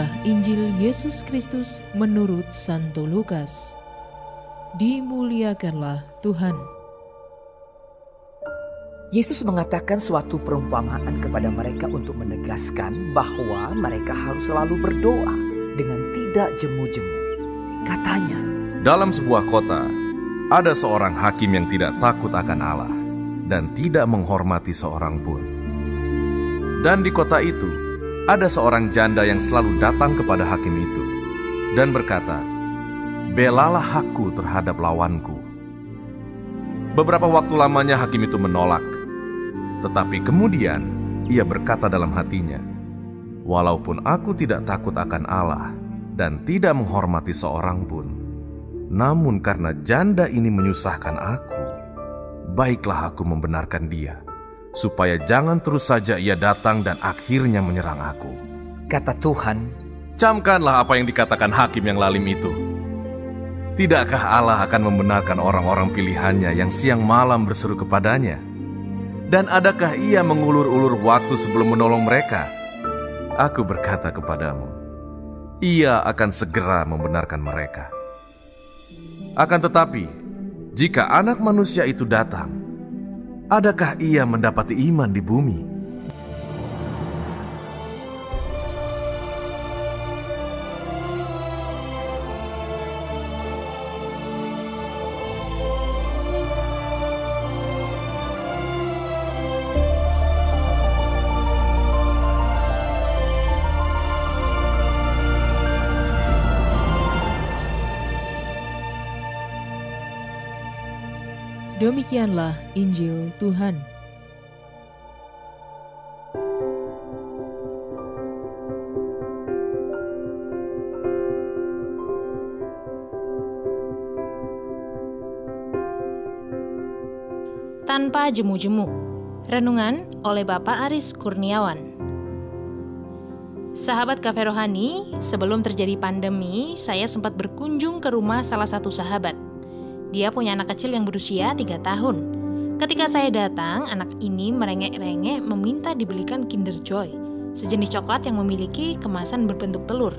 Inilah Injil Yesus Kristus menurut Santo Lukas. Dimuliakanlah Tuhan. Yesus mengatakan suatu perumpamaan kepada mereka untuk menegaskan bahwa mereka harus selalu berdoa dengan tidak jemu-jemu. Katanya, dalam sebuah kota, ada seorang hakim yang tidak takut akan Allah dan tidak menghormati seorang pun. Dan di kota itu, ada seorang janda yang selalu datang kepada hakim itu dan berkata, "Belalah aku terhadap lawanku." Beberapa waktu lamanya hakim itu menolak. Tetapi kemudian ia berkata dalam hatinya, "Walaupun aku tidak takut akan Allah dan tidak menghormati seorang pun, namun karena janda ini menyusahkan aku, baiklah aku membenarkan dia, supaya jangan terus saja ia datang dan akhirnya menyerang aku." Kata Tuhan, "Camkanlah apa yang dikatakan hakim yang lalim itu. Tidakkah Allah akan membenarkan orang-orang pilihannya yang siang malam berseru kepadanya? Dan adakah ia mengulur-ulur waktu sebelum menolong mereka? Aku berkata kepadamu, ia akan segera membenarkan mereka. Akan tetapi, jika Anak Manusia itu datang, adakah ia mendapati iman di bumi?" Demikianlah Injil Tuhan. Tanpa jemu-jemu. Renungan oleh Bapak Aris Kurniawan. Sahabat Cafe Rohani, sebelum terjadi pandemi, saya sempat berkunjung ke rumah salah satu sahabat. Dia punya anak kecil yang berusia 3 tahun. Ketika saya datang, anak ini merengek-rengek meminta dibelikan Kinder Joy, sejenis coklat yang memiliki kemasan berbentuk telur.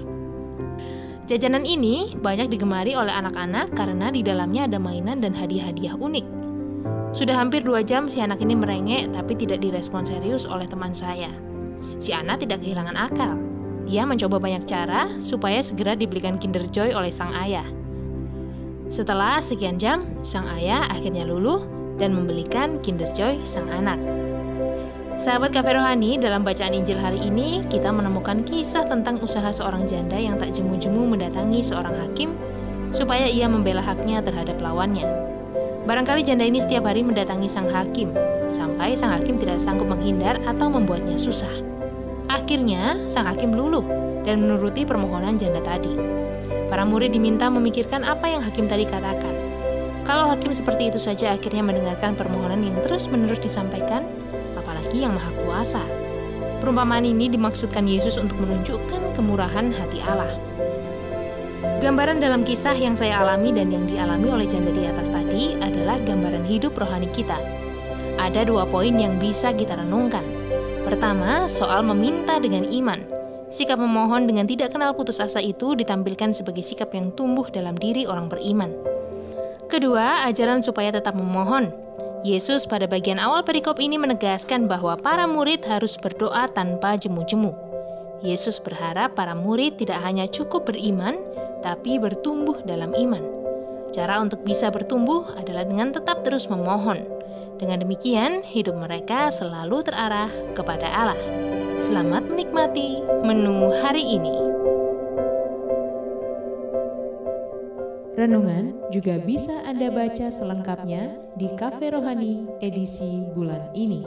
Jajanan ini banyak digemari oleh anak-anak karena di dalamnya ada mainan dan hadiah-hadiah unik. Sudah hampir 2 jam si anak ini merengek tapi tidak direspon serius oleh teman saya. Si anak tidak kehilangan akal. Dia mencoba banyak cara supaya segera dibelikan Kinder Joy oleh sang ayah. Setelah sekian jam, sang ayah akhirnya luluh dan membelikan Kinder Joy sang anak. Sahabat Cafe Rohani, dalam bacaan Injil hari ini, kita menemukan kisah tentang usaha seorang janda yang tak jemu-jemu mendatangi seorang hakim supaya ia membela haknya terhadap lawannya. Barangkali janda ini setiap hari mendatangi sang hakim, sampai sang hakim tidak sanggup menghindar atau membuatnya susah. Akhirnya, sang hakim luluh dan menuruti permohonan janda tadi. Para murid diminta memikirkan apa yang hakim tadi katakan. Kalau hakim seperti itu saja akhirnya mendengarkan permohonan yang terus-menerus disampaikan, apalagi yang Maha Kuasa. Perumpamaan ini dimaksudkan Yesus untuk menunjukkan kemurahan hati Allah. Gambaran dalam kisah yang saya alami dan yang dialami oleh janda di atas tadi adalah gambaran hidup rohani kita. Ada 2 poin yang bisa kita renungkan. Pertama, soal meminta dengan iman. Sikap memohon dengan tidak kenal putus asa itu ditampilkan sebagai sikap yang tumbuh dalam diri orang beriman. Kedua, ajaran supaya tetap memohon. Yesus pada bagian awal perikop ini menegaskan bahwa para murid harus berdoa tanpa jemu-jemu. Yesus berharap para murid tidak hanya cukup beriman, tapi bertumbuh dalam iman. Cara untuk bisa bertumbuh adalah dengan tetap terus memohon. Dengan demikian, hidup mereka selalu terarah kepada Allah. Selamat menikmati menu hari ini. Renungan juga bisa Anda baca selengkapnya di Cafe Rohani edisi bulan ini.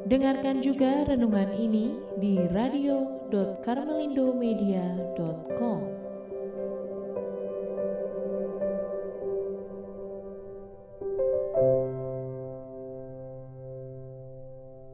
Dengarkan juga renungan ini di radio.karmelindomedia.com.